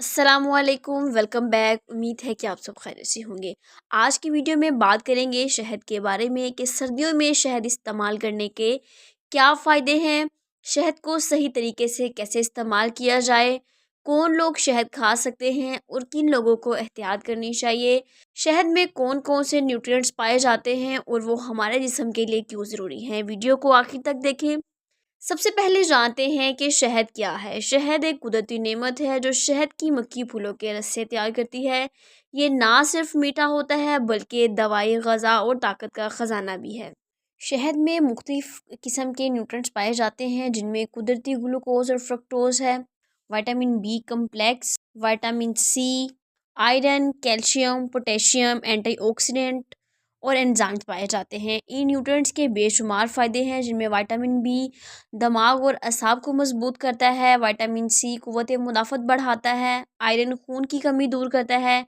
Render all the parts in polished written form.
अस्सलाम वालेकुम, welcome back. उम्मीद है कि आप सब खैरियत से होंगे। आज की वीडियो में बात करेंगे शहद के बारे में कि सर्दियों में शहद इस्तेमाल करने के क्या फ़ायदे हैं, शहद को सही तरीके से कैसे इस्तेमाल किया जाए, कौन लोग शहद खा सकते हैं और किन लोगों को एहतियात करनी चाहिए, शहद में कौन कौन से न्यूट्रिएंट्स पाए जाते हैं और वो हमारे जिस्म के लिए क्यों ज़रूरी हैं। वीडियो को आखिर तक देखें। सबसे पहले जानते हैं कि शहद क्या है। शहद एक कुदरती नेमत है जो शहद की मक्खी फूलों के रस से तैयार करती है। ये ना सिर्फ मीठा होता है बल्कि दवाई, ग़ज़ा और ताकत का ख़जाना भी है। शहद में मुख्तलिफ़ किस्म के न्यूट्रिएंट्स पाए जाते हैं जिनमें कुदरती ग्लूकोज और फ्रक्टोज है, vitamin B complex, vitamin C, iron, calcium, potassium, antioxidant और एंजाइम्स पाए जाते हैं। इन न्यूट्रिएंट्स के बेशुमार फ़ायदे हैं जिनमें विटामिन बी दिमाग और असाब को मजबूत करता है, विटामिन सी क़ुव्वत मुदाफ़त बढ़ाता है, आयरन खून की कमी दूर करता है,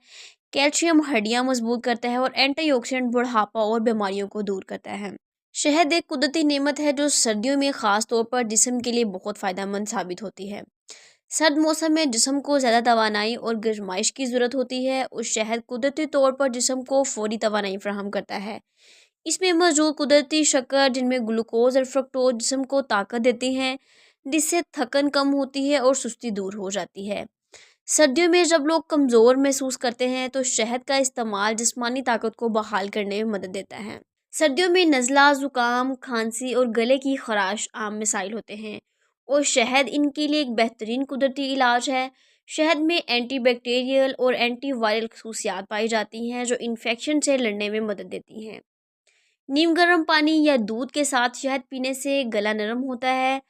कैल्शियम हड्डियाँ मजबूत करता है और एंटीऑक्सीडेंट बुढ़ापा और बीमारियों को दूर करता है। शहद एक कुदरती नेमत है जो सर्दियों में ख़ास तौर पर जिस्म के लिए बहुत फ़ायदेमंद साबित होती है। सर्द मौसम में जिस्म को ज़्यादा तवानाई और गर्माइश की ज़रूरत होती है और शहद कुदरती तौर पर जिस्म को फ़ौरी तवानाई फराहम करता है। इसमें मौजूद कुदरती शक्कर जिनमें ग्लूकोज और फ्रक्टोज जिस्म को ताकत देती हैं, जिससे थकन कम होती है और सुस्ती दूर हो जाती है। सर्दियों में जब लोग कमज़ोर महसूस करते हैं तो शहद का इस्तेमाल जिस्मानी ताकत को बहाल करने में मदद देता है। सर्दियों में नज़ला, ज़ुकाम, खांसी और गले की खराश आम मिसाइल होते हैं और शहद इनके लिए एक बेहतरीन कुदरती इलाज है। शहद में एंटीबैक्टीरियल और एंटीवायरल खसूसियात पाई जाती हैं जो इन्फेक्शन से लड़ने में मदद देती हैं। नीम गर्म पानी या दूध के साथ शहद पीने से गला नरम होता है,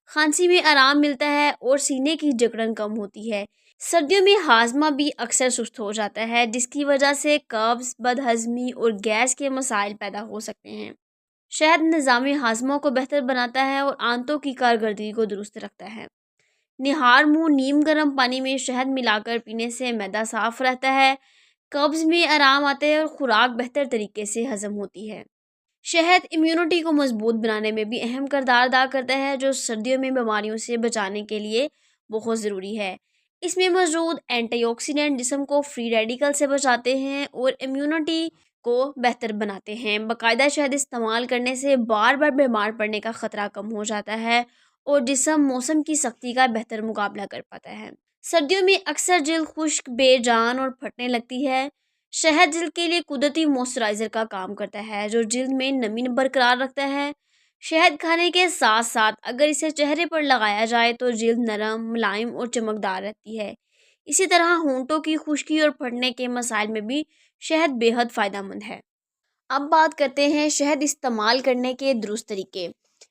खांसी में आराम मिलता है और सीने की जकड़न कम होती है। सर्दियों में हाजमा भी अक्सर सुस्त हो जाता है जिसकी वजह से कब्ज़, बदहज़मी और गैस के मसाइल पैदा हो सकते हैं। शहद निज़ाम हाजमा को बेहतर बनाता है और आंतों की कारकर्दगी को दुरुस्त रखता है। निहार मुंह नीम गर्म पानी में शहद मिलाकर पीने से मैदा साफ रहता है, कब्ज़ में आराम आता है और खुराक बेहतर तरीके से हजम होती है। शहद इम्यूनिटी को मजबूत बनाने में भी अहम किरदार अदा करता है जो सर्दियों में बीमारियों से बचाने के लिए बहुत ज़रूरी है। इसमें मौजूद एंटीऑक्सीडेंट जिस्म को फ्री रेडिकल से बचाते हैं और इम्यूनिटी को बेहतर बनाते हैं। बाकायदा शहद इस्तेमाल करने से बार बार बीमार पड़ने का ख़तरा कम हो जाता है और जिस्म मौसम की सख्ती का बेहतर मुकाबला कर पाता है। सर्दियों में अक्सर जल्द खुश्क, बेजान और फटने लगती है। शहद जिल्द के लिए कुदरती मॉइस्चराइज़र का काम करता है जो जिल्द में नमी बरकरार रखता है। शहद खाने के साथ साथ अगर इसे चेहरे पर लगाया जाए तो जिल्द नरम, मुलायम और चमकदार रहती है। इसी तरह होंठों की खुश्की और फटने के मसाइल में भी शहद बेहद फ़ायदेमंद है। अब बात करते हैं शहद इस्तेमाल करने के दुरुस्त तरीके।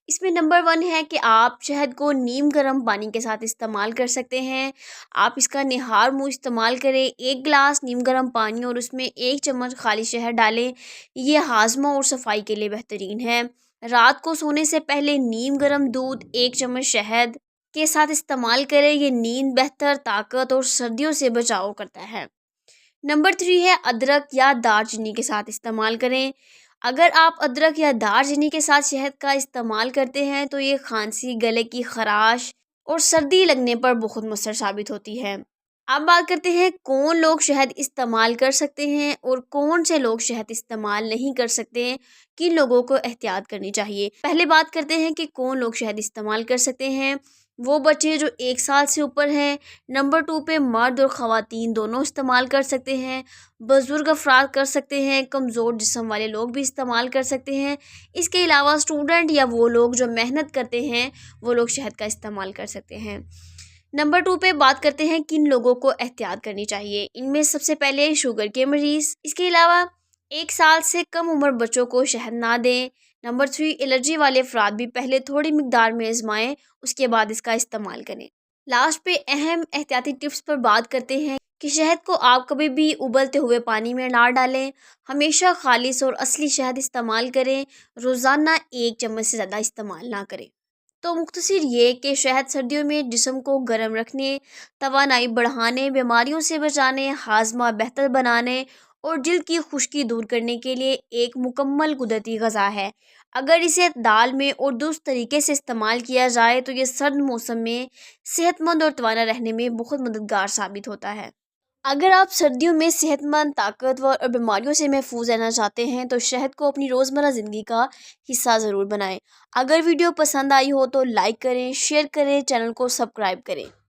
इसमें नंबर 1 है कि आप शहद को नीम गर्म पानी के साथ इस्तेमाल कर सकते हैं। आप इसका निहार मुँह इस्तेमाल करें। 1 गिलास नीम गर्म पानी और उसमें 1 चम्मच खाली शहद डालें। ये हाजमा और सफाई के लिए बेहतरीन है। रात को सोने से पहले नीम गर्म दूध 1 चम्मच शहद के साथ इस्तेमाल करें। ये नींद बेहतर, ताकत और सर्दियों से बचाव करता है। नंबर 3 है अदरक या दालचीनी के साथ इस्तेमाल करें। अगर आप अदरक या दालचीनी के साथ शहद का इस्तेमाल करते हैं तो ये खांसी, गले की खराश और सर्दी लगने पर बहुत मौसर साबित होती है। अब बात करते हैं कौन लोग शहद इस्तेमाल कर सकते हैं और कौन से लोग शहद इस्तेमाल नहीं कर सकते हैं, किन लोगों को एहतियात करनी चाहिए। पहले बात करते हैं कि कौन लोग शहद इस्तेमाल कर सकते हैं। वो बच्चे जो 1 साल से ऊपर हैं। नंबर 2 पे मर्द और ख़वातीन दोनों इस्तेमाल कर सकते हैं। बुज़ुर्ग अफराद कर सकते हैं। कमज़ोर जिस्म वाले लोग भी इस्तेमाल कर सकते हैं। इसके अलावा स्टूडेंट या वो लोग जो मेहनत करते हैं वो लोग शहद का इस्तेमाल कर सकते हैं। नंबर 2 पे बात करते हैं किन लोगों को एहतियात करनी चाहिए। इनमें सबसे पहले शुगर के मरीज़। इसके अलावा 1 साल से कम उम्र बच्चों को शहद ना दें। नंबर 3 एलर्जी वाले अफराद भी पहले थोड़ी मिकदार में आजमाएं, उसके बाद इसका इस्तेमाल करें। लास्ट पे अहम एहतियाती टिप्स पर बात करते हैं कि शहद को आप कभी भी उबलते हुए पानी में ना डालें। हमेशा खालिस और असली शहद इस्तेमाल करें। रोज़ाना 1 चम्मच से ज़्यादा इस्तेमाल ना करें। तो मुख्तसर ये कि शहद सर्दियों में जिस्म को गर्म रखने, तवानाई बढ़ाने, बीमारियों से बचाने, हाजमा बेहतर बनाने और जिल्द की खुश्की दूर करने के लिए एक मुकम्मल कुदरती ग़ज़ा है। اگر اسے اعتدال میں اور درست طریقے سے استعمال کیا جائے تو یہ سرد موسم میں صحت مند اور توانا رہنے میں بہت مددگار ثابت ہوتا ہے۔ اگر آپ سردیوں میں صحت مند، طاقتور اور بیماریوں سے محفوظ رہنا چاہتے ہیں تو شہد کو اپنی روزمرہ زندگی کا حصہ ضرور بنائیں۔ اگر ویڈیو پسند آئی ہو تو لائک کریں، شیئر کریں، چینل کو سبسکرائب کریں۔